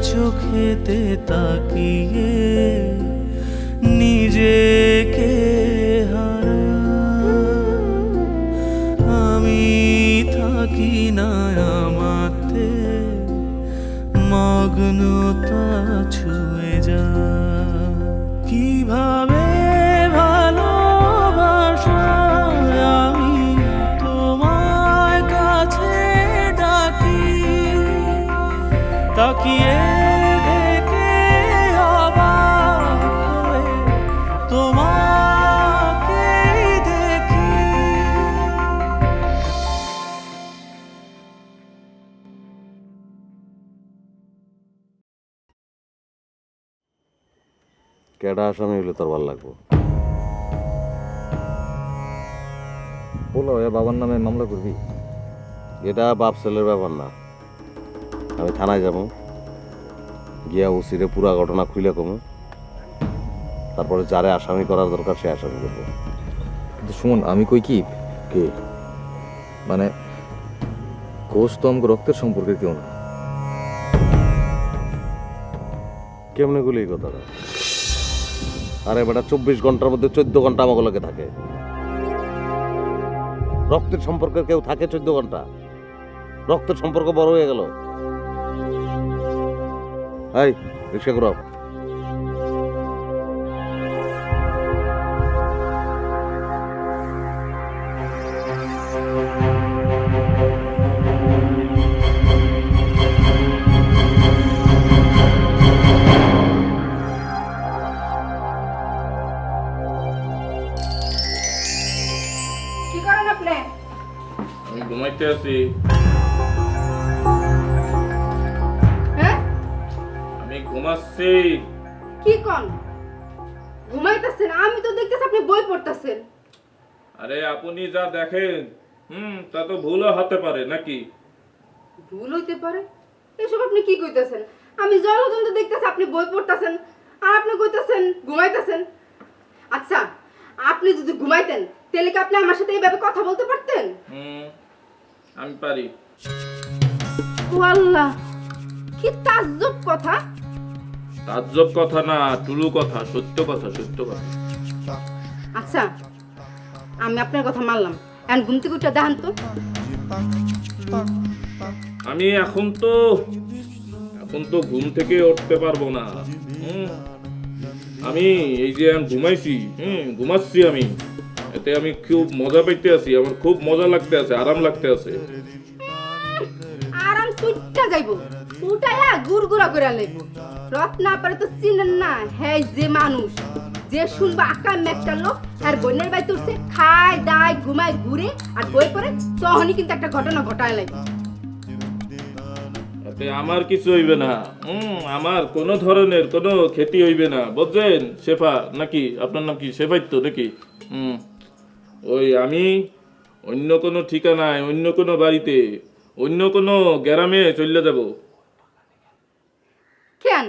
চোখেতে তাকিয়ে নিজেকে আমি থাকি না আমাতে মগ্নতা ছুঁয়ে যা কিভাবে ভালোবাসা আমি তোমার কাছে ডাকি তাকিয়ে দেখে অবাক হয়ে তোমাকে দেখি। কেডা আসামি হইলে তোর ভাল লাগবো? বলো বাবার নামে মামলা করবি? এটা বাপ ছেলের ব্যাপার না। আমি থানায় যাবো, গিয়া ওসিরে পুরা ঘটনা খুলে কমু, তারপরে যারে আসামি করার দরকার সে আসামি করবো। কিন্তু শুন, আমি কই কি কি মানে কোষ তো আমাকে রক্তের সম্পর্কের কেউ না। কেমনে গুলি এই কথাটা? আরে বেটা 24 ঘন্টার মধ্যে 14 ঘন্টা আমাকে লগে থাকে। রক্তের সম্পর্কে কেউ থাকে 14 ঘন্টা? রক্তের সম্পর্ক বড় হয়ে গেল। এই রিক্সা ঘুরাও। কি করেন আপনি? আমি ঘুমাইতে আছি। হ্যাঁ, আমি ঘুমাচ্ছি। কি কোন? ঘুমাইতেছেন? আমি তো দেখতেছি আপনি বই পড়তেছেন। আরে আপনি যা দেখেন তা তো ভুলও হতে পারে নাকি? ভুল হইতে পারে? এসব আপনি কি কইতেছেন? আমি জলজন্ত দেখতেছি আপনি বই পড়তেছেন আর আপনি কইতেছেন ঘুমাইতেছেন। আচ্ছা, আপনি যদি ঘুমাইতেন তাহলে কি আপনি আমার সাথে এইভাবে কথা বলতে পারতেন? আমি পারি। ও আল্লাহ, কি তাজ্জব কথা! তাজ্জব কথা না, টুলু কথা, সত্য কথা, সত্য কথা। আচ্ছা, আমি আপনার কথা মানলাম। এখন ঘুম থেকে উঠে দেখান তো। আমি এখন তো ঘুম থেকে উঠতে পারবো না। আমি এই যে ঘুমাইছি, ঘুমাচ্ছি আমি, এতে আমি খুব মজা পাইতে আছি। আমার খুব মজা লাগতে আছে, আরাম লাগতে আছে। আরাম সুইটা যাইবো, উঠায়া গুড়গুড়া করে লাইবো। রত্না পারে তো চিনেন না, হ্যাঁ যে মানুষ যে শুনবা আকাম একটা লোক আর বোনের বাড়িতে উঠছে, খায় দায় ঘুমায় ঘুরে আর বই পড়ে, তখনই কিন্তু একটা ঘটনা ঘটায় লাগবে। এতে আমার কিছু হইবে না। আমার কোনো ধরনের কোনো ক্ষতি হইবে না, বুঝছেন? শেফা নাকি আপনার নাম? কি শেফাই তো নাকি? ওই আমি অন্য কোনো ঠিকানায়, অন্য কোনো বাড়িতে, অন্য কোনো গ্রামে চলে যাব। কেন,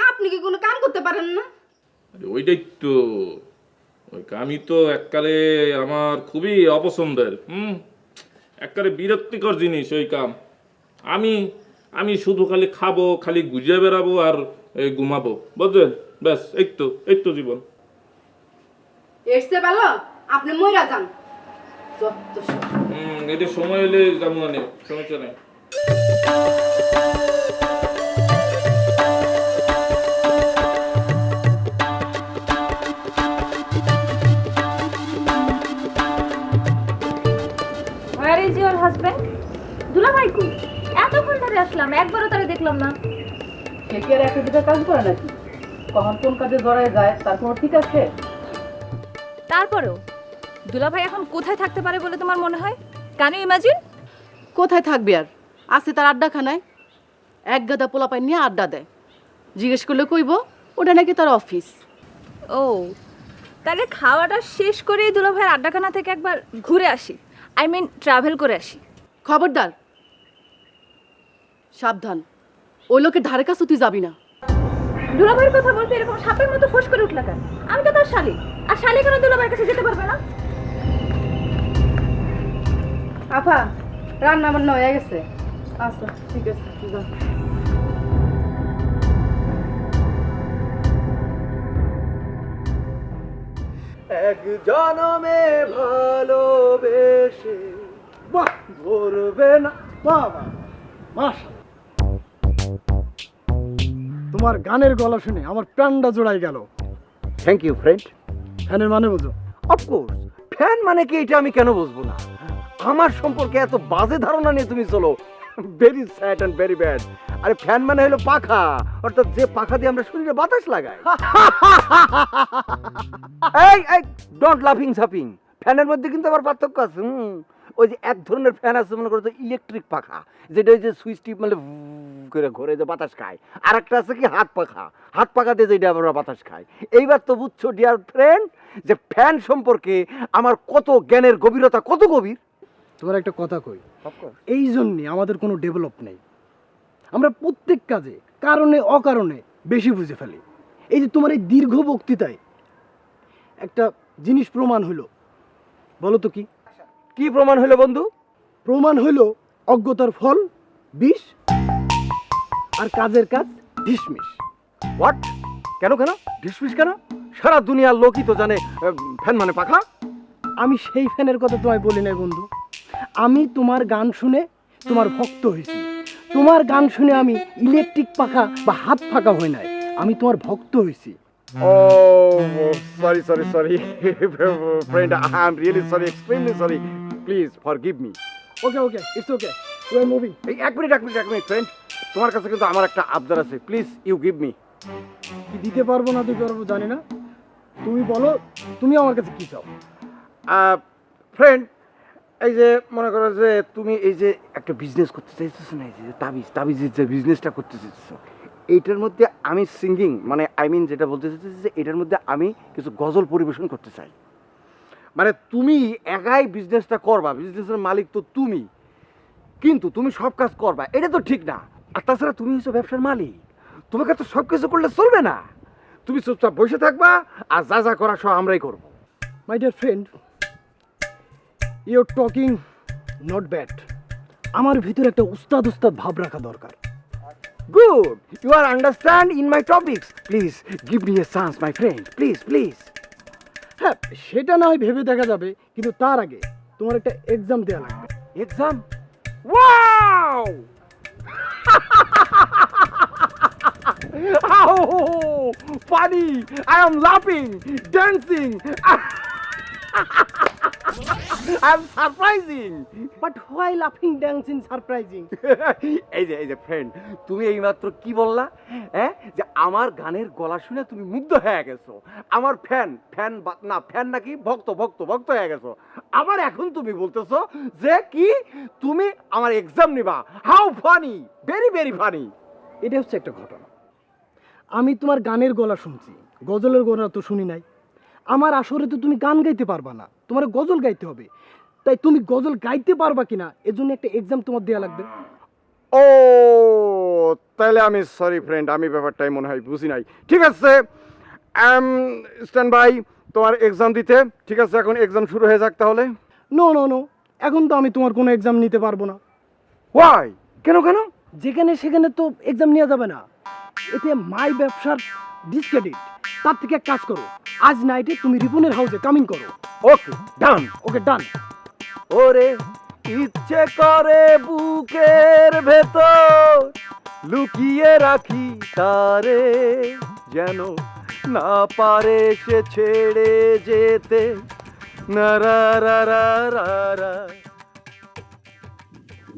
আপনি কি কোনো কাম করতে পারেন না? ওইটাই তো, ওই কামই তো এককালে আমার খুবই অপছন্দের। এককালে বিরক্তিকর জিনিস ওই কাম। আমি শুধু খালি খাবো, খালি গুজে বেড়াবো আর ঘুমাবো, বুঝলেন? ব্যাস এই তো জীবন। এসছে ভালো আপনি মইরা যান। যত সব। এটা সময় হলে যাবো, মানে সমস্যা নেই। Where is your husband? দুলাভাই কই? এতক্ষণ ধরে আসলাম, একবারও তারে দেখলাম না। কে কি আর একটা দুটো কাজ করে নাকি? কখন কোন কাজে জড়ায় যায় তার কোনো ঠিক আছে? তারপরেও দুলাভাই এখন কোথায় থাকতে পারে বলে তোমার মনে হয়? Can you imagine? কোথায় থাকবে আর? আছে তার আড্ডাখানায়, এক গাদা পোলাপাই নিয়ে আড্ডা দেয়। জিজ্ঞেস করলে কইব ওটা নাকি তার অফিস। ও, তাহলে খাওয়াটা শেষ করেই দুলাভাইয়ের আড্ডাখানা থেকে একবার ঘুরে আসি, আই মিন ট্রাভেল করে আসি। খবরদার, সাবধান, ওই লোকের ধারে কাছে তুই যাবি না। দুলাভাইয়ের কথা বলতে এরকম সাপের মতো ফোঁস করে উঠলা কেন? আমি তো তার শালি, আর শালি কেন দুলাভাইয়ের কাছে যেতে পারবে না? আপা, রান্না বান্না হয়ে গেছে। আচ্ছা ঠিক আছে, এক জনমে ভালোবেসে বাহ ধরবে না বাবা মাশা তোমার গানের গলা শুনে আমার প্রাণটা জোড়াই গেল। Thank you friend. ফ্যানের মানে বুঝো? অফকোর্স, ফ্যান মানে কি এটা আমি কেন বুঝবো না? আমার সম্পর্কে এত বাজে ধারণা নিয়ে তুমি চলো, very sad and very bad. আরে ফ্যান মানে হলো পাখা, অর্থাৎ যে পাখা দিয়ে আমরা শরীরে বাতাস লাগাই। এই এই ডোন্ট লাফিং সাফিং, ফ্যানের মধ্যে কিন্তু আবার পার্থক্য আছে। ওই যে এক ধরনের ফ্যান আছে মনে করো তো ইলেকট্রিক পাখা, যেটা ওই যে সুইচ টিপ মানে করে ঘরে যে বাতাস খায়, আর একটা আছে কি হাত পাখা, হাত পাখা দিয়ে যেটা আমরা বাতাস খাই। এইবার তো বুঝছো ডিয়ার ফ্রেন্ড যে ফ্যান সম্পর্কে আমার কত জ্ঞানের গভীরতা, কত গভীর। তোমার একটা কথা কই, এই জন্যে আমাদের কোনো ডেভেলপ নেই। আমরা প্রত্যেক কাজে কারণে অকারণে বেশি বুঝে ফেলি। এই যে তোমার এই দীর্ঘ বক্তৃতায় একটা জিনিস প্রমাণ হলো, বলো তো কি? কি প্রমাণ হলো বন্ধু? প্রমাণ হলো অজ্ঞতার ফল বিষ, আর কাজের কাজ ঢিসমিস। হোয়াট? কেন কেন ঢিসমিস কেন? সারা দুনিয়ার লোকই তো জানে ফ্যান মানে পাখা। আমি সেই ফ্যানের কথা তোমায় বলি নাই বন্ধু, আমি তোমার গান শুনে তোমার ভক্ত হয়েছি। তোমার গান শুনে আমি ইলেকট্রিক পাখা বা হাত ফাঁকা হই নাই, আমি তোমার ভক্ত হয়েছি। Oh, sorry, friend. I'm really sorry, extremely sorry. Please forgive me. Okay okay, it's okay, we are moving. এই এক মিনিট ফ্রেন্ড, তোমার কাছে কিন্তু আমার একটা আবদার আছে। Please you give me. কি দিতে পারবো না দিতে পারবো জানি না, তুমি বলো তুমি আমার কাছে কি চাও। ফ্রেন্ড, এই যে মনে করো যে তুমি এই যে একটা বিজনেস করতে চাইতেছো না, এই যে তাবিজের যে বিজনেসটা করতে চাইতেছো, এইটার মধ্যে আমি সিঙ্গিং মানে যেটা বলতে চাইতেছি যে এটার মধ্যে আমি কিছু গজল পরিবেশন করতে চাই। মানে তুমি একাই বিজনেসটা করবা, বিজনেসের মালিক তো তুমি, কিন্তু তুমি সব কাজ করবা এটা তো ঠিক না। আর তাছাড়া তুমি হচ্ছে ব্যবসার মালিক, তোমাকে তো সব কিছু করলে চলবে না। তুমি চুপচাপ বসে থাকবা, আর যা যা করা সব আমরাই করবো। My dear friend, your talking not bad. আমার ভিতরে একটা উস্তাদ ভাব রাখা দরকার। Good. You are understand in my topics. Please give me a chance, my friend. Please. হ্যাঁ, সেটা না হয় ভেবে দেখা যাবে, কিন্তু তার আগে তোমার একটা এক্সাম দেওয়া লাগবে। Exam? Wow! Oh, funny. I am laughing, dancing. I am surprising. But why লাফিং ড্যান্সিং সারপ্রাইজিং। এই যে ফ্রেন্ড, তুমি এইমাত্র কি বললা? হ্যাঁ, যে আমার গানের গলা শুনে তুমি মুগ্ধ হয়ে গেছো, আমার ফ্যান নাকি ভক্ত হয়ে গেছো। আবার এখন তুমি বলতেছো যে কি তুমি আমার এক্সাম নিবা। How funny, very very funny. এটা হচ্ছে একটা ঘটনা। আমি তোমার গানের গলা শুনছি, গজলের গলা তো শুনি নাই। আমার আসরে তো তুমি গান গাইতে পারবা না, তোমার গজল গাইতে হবে। তাই তুমি গজল গাইতে পারবা কিনা এর জন্য একটা এক্সাম তোমার দেওয়া লাগবে। ও তাহলে আমি সরি ফ্রেন্ড, আমি ব্যাপারটাই মনে হয় বুঝি নাই। ঠিক আছে, স্ট্যান্ড বাই তোমার এক্সাম দিতে। ঠিক আছে, এখন এক্সাম শুরু হয়ে যাক তাহলে। নো, এখন তো আমি তোমার কোনো এক্সাম নিতে পারবো না। ওয়াই? কেন? যেখানে সেখানে তো এক্সাম নেওয়া যাবে না, এতে মাই ব্যবসার ডিসক্রেডিট। তার থেকে এক কাজ করো, আজ নাইটে তুমি রিপনের হাউসে কামিং করো। ওকে ডান। ওরে ইচ্ছে করে বুকের ভেতর লুকিয়ে রাখি তারে, যেন না পারে সে ছেড়ে যেতে।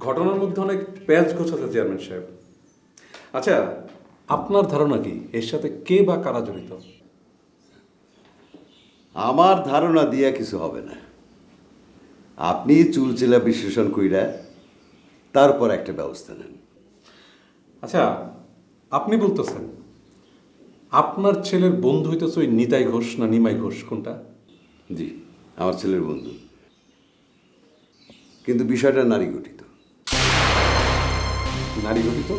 ঘটনার মধ্যে অনেক প্যাঁচ গোছাতে চেয়ারম্যান সাহেব। আচ্ছা, আপনার ধারণা কি এর সাথে কে বা কারা জড়িত? আমার ধারণা দিয়া কিছু হবে না। আপনি চুলচেলা বিশ্লেষণ কইরা তারপর একটা ব্যবস্থা নেন। আচ্ছা, আপনি বলতেছেন আপনার ছেলের বন্ধু হইতেছে ওই নিতাই ঘোষ না নিমাই ঘোষ, কোনটা? জি, আমার ছেলের বন্ধু, কিন্তু বিষয়টা নারী গঠিত। নারী গঠিত?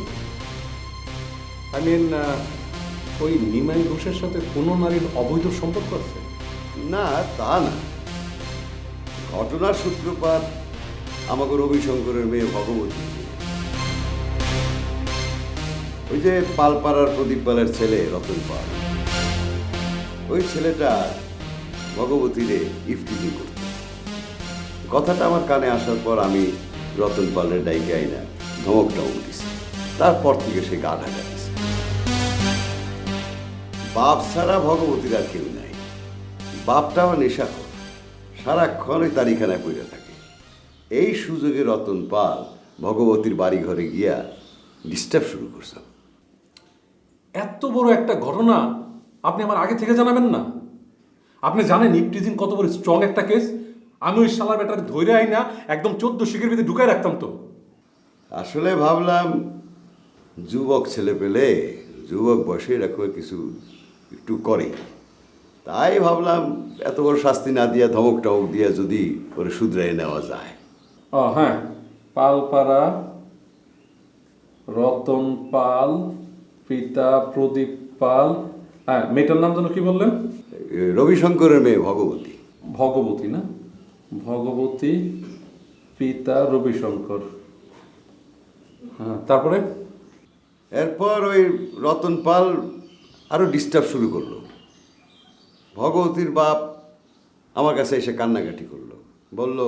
আই মিন, ওই নিমাই ঘোষের সাথে কোনো নারীর অবৈধ সম্পর্ক আছে? না, তা না। ঘটনার সূত্রপাত আমাকে রবিশঙ্করের মেয়ে ভগবতী, ওই যে পালপাড়ার প্রদীপ পালের ছেলে রতন পাল, ওই ছেলেটা ভগবতীরে ইফটিজিং করত। কথাটা আমার কানে আসার পর আমি রতন পালের ডাইকে আইনা ধমকটাও উঠিছি। তারপর থেকে সে গা ঢাকা দিছে। বাপ ছাড়া ভগবতীর আর কেউ নাই। বাপটাও নেশাখোর, সারাক্ষণ ওই তারিখানা পড়ে থাকে। এই সুযোগে রতন পাল ভগবতীর বাড়ি ঘরে গিয়া ডিস্টার্ব শুরু করছে। এত বড় একটা ঘটনা আপনি আমার আগে থেকে জানাবেন না? আপনি জানেন ইফটিজিং কত বড় স্ট্রং একটা কেস? আমি ওই শালা বেটার ধৈর্য আই না একদম 14 শিখের ভিতরে ঢুকাই রাখতাম তো। আসলে ভাবলাম যুবক ছেলে পেলে যুবক বয়সে এরকম কিছু একটু করে, তাই ভাবলাম এত বড় শাস্তি না দিয়া ধমক টমক দিয়া যদি ওরে শুধরাই নেওয়া যায়। ও হ্যাঁ, পালপাড়া রতন পাল, পিতা প্রদীপ পাল। হ্যাঁ, মেয়েটার নাম যেন কি বললেন? রবিশঙ্করের মেয়ে ভগবতী। ভগবতী না? ভগবতী, পিতা রবিশঙ্কর। হ্যাঁ, তারপরে? এরপর ওই রতন পাল আরো ডিস্টার্ব শুরু করলো। ভগবতীর বাপ আমার কাছে এসে কান্নাকাটি করলো, বলল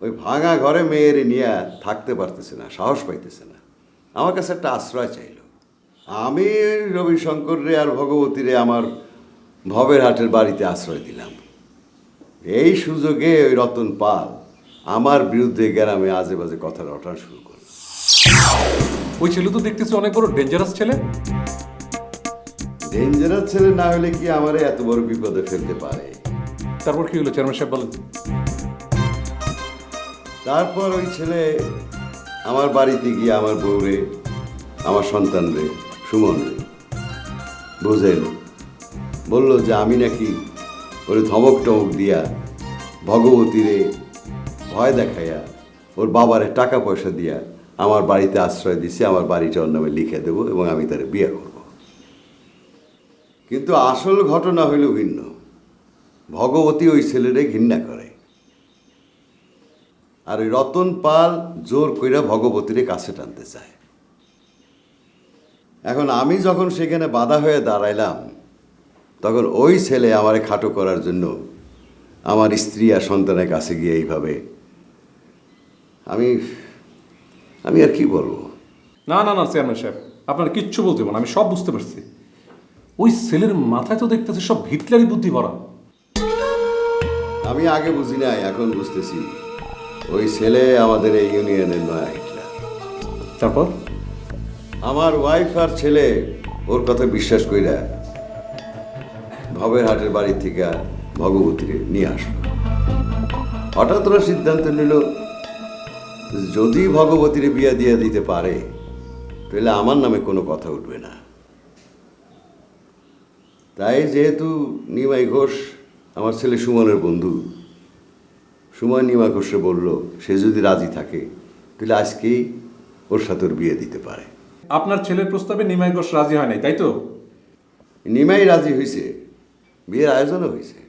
ওই ভাঙা ঘরে মেয়ের নিয়ে থাকতে পারতেছে না, সাহস পাইতেছে না, আমার কাছে একটা আশ্রয় চাইল। আমি রবিশঙ্কর রে আর ভগবতীরে আমার ভবের হাটের বাড়িতে আশ্রয় দিলাম। এই সুযোগে ওই রতন পাল আমার বিরুদ্ধে গ্রামে আজে বাজে কথা রটানো শুরু করল। ওই ছেলে তো দেখতেছি অনেক বড় ডেঞ্জারাস ছেলে। ডেঞ্জারাস ছেলে না হলে কি আমারে এত বড় বিপদে ফেলতে পারে? তারপর কি হলো চেয়ারম্যান সাহেব বলেন? তারপর ওই ছেলে আমার বাড়িতে গিয়ে আমার বউরে, আমার সন্তানরে, সুমনরে বুঝাইল, বলল যে আমি নাকি ওরে ধমক টমক দিয়া ভগবতীরে ভয় দেখাইয়া ওর বাবারে টাকা পয়সা দিয়া আমার বাড়িতে আশ্রয় দিছি, আমার বাড়িটা ওর নামে লিখে দেবো এবং আমি তারে বিয়ে করব। কিন্তু আসল ঘটনা হইল ভিন্ন। ভগবতী ওই ছেলেরে ঘৃণা করে, আর ওই রতন পাল জোর কইরা ভগবতীরে কাছে টানতে চায়। এখন আমি যখন সেখানে বাধা হয়ে দাঁড়াইলাম, তখন ওই ছেলে আমারে খাটো করার জন্য আমার স্ত্রী আর সন্তানের কাছে গিয়ে এইভাবে আমি আর কি বলবো? না না না চেয়ারম্যান সাহেব, আপনার কিচ্ছু বলতে না, আমি সব বুঝতে পারছি। ওই ছেলের মাথায় তো দেখতেছে সব হিটলারি বুদ্ধি ভরা। আমি আগে বুঝি নাই, এখন বুঝতেছি ওই ছেলে আমাদের এই ইউনিয়নের নয়া হিটলার। তারপর আমার ওয়াইফ আর ছেলে ওর কথা বিশ্বাস কইরা ভবের হাটের বাড়ি থেকে ভগবতীরে নিয়ে আসলো। হঠাৎ ওরা সিদ্ধান্ত নিল যদি ভগবতীরে বিয়া দিয়ে দিতে পারে তাহলে আমার নামে কোনো কথা উঠবে না। তাই যেহেতু নিমাই ঘোষ আমার ছেলে সুমনের বন্ধু, সুমন নিমাই ঘোষে বলল সে যদি রাজি থাকে তাহলে আজকেই ওর সাথে ওর বিয়ে দিতে পারে। আপনার ছেলের প্রস্তাবে নিমাই ঘোষ রাজি হয় নাই, তাই তো? নিমাই রাজি হয়েছে, বিয়ের আয়োজনও হয়েছে,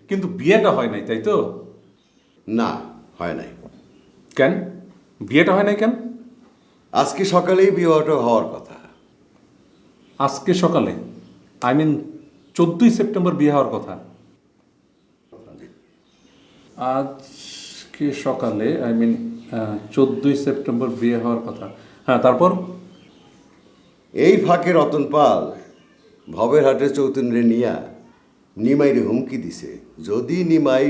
কিন্তু বিয়েটা হয় নাই, তাই তো? না, হয় নাই। কেন বিয়েটা হয় নাই কেন? আজকে সকালেই বিবাহটা হওয়ার কথা। আজকে সকালে, আই মিন 14ই সেপ্টেম্বর বিয়ে হওয়ার কথা। আজকে সকালে, আই মিন 14ই সেপ্টেম্বর বিয়ে হওয়ার কথা। হ্যাঁ, তারপর? এই ফাঁকে রতন পাল ভবের হাটে চৌতন্যে নিয়া নিমাইরে হুমকি দিছে যদি নিমাই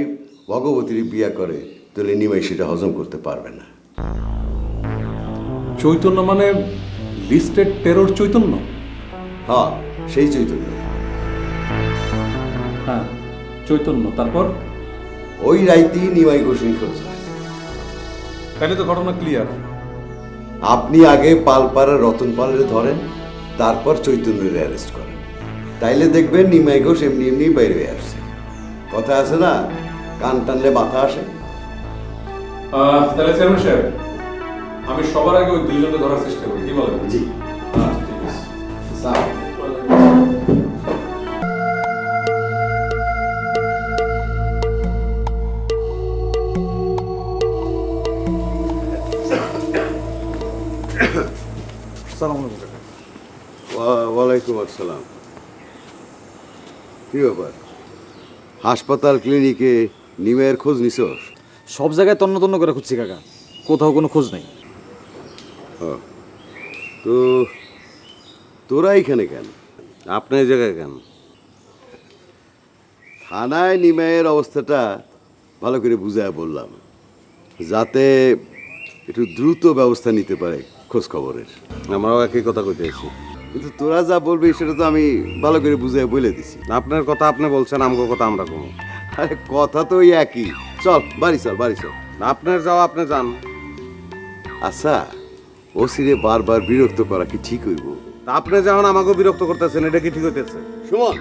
ভগবতীর বিয়া করে তাহলে নিমাই সেটা হজম করতে পারবে না। চৈতন্য মানে লিস্টেড টেরর চৈতন্য? হ্যাঁ, সেই চৈতন্য। হ্যাঁ, চৈতন্য। তারপর? ওই রাইতেই নিমাই ঘোষ নিখোঁজ হয়। তাহলে তো ঘটনা ক্লিয়ার। আপনি আগে পালপাড়ার রতন পালের ধরেন, তারপর চৈতন্যের অ্যারেস্ট করেন, তাইলে দেখবেন নিমাই ঘোষ এমনি এমনি বাইরে হয়ে আসছে। কথা আছে না, কান টানলে মাথা আসে। তাহলে চেয়ারম্যান সাহেব, আমি সবার আগে ওই দুইজনকে ধরার চেষ্টা করি, কি বলেন? জি, ঠিক আছে। ওয়ালাইকুম আসসালাম। কি ব্যাপার, হাসপাতাল ক্লিনিকে নিমের খোঁজ নিছস? সব জায়গায় তন্ন তন্ন করে খুঁজছি কাকা, কোথাও কোনো খোঁজ নেই। তো তোরা এখানে কেন? আপনি এই জায়গায় কেন? থানায় নিমাইয়ের অবস্থাটা ভালো করে বুঝায় বললাম, যাতে একটু দ্রুত ব্যবস্থা নিতে পারে খোঁজ খবরের। আমরাও একই কথা কইতেছি। কিন্তু তোরা যা বলবি সেটা তো আমি ভালো করে বুঝায় বলে দিছি। আপনার কথা আপনি বলছেন, আমগো কথা আমরা কমু। আরে কথা তো ওই একই। চল বাড়ি চল, বাড়ি চল। আপনার যাওয়া আপনি যান। আচ্ছা, ওসিরে বারবার বিরক্ত করা কি ঠিক হইব? তা আপনি যখন আমাকে বিরক্ত করতেছেন, এটা কি ঠিক হইতেছে? সুমন,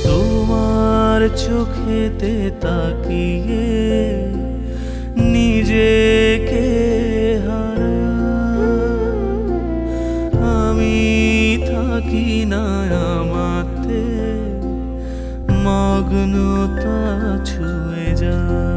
তোমার চোখেতে তাকিয়ে নিজেকে হারাই, আমি থাকি না আমাতে, মগ্নতা ছুঁয়ে যায়।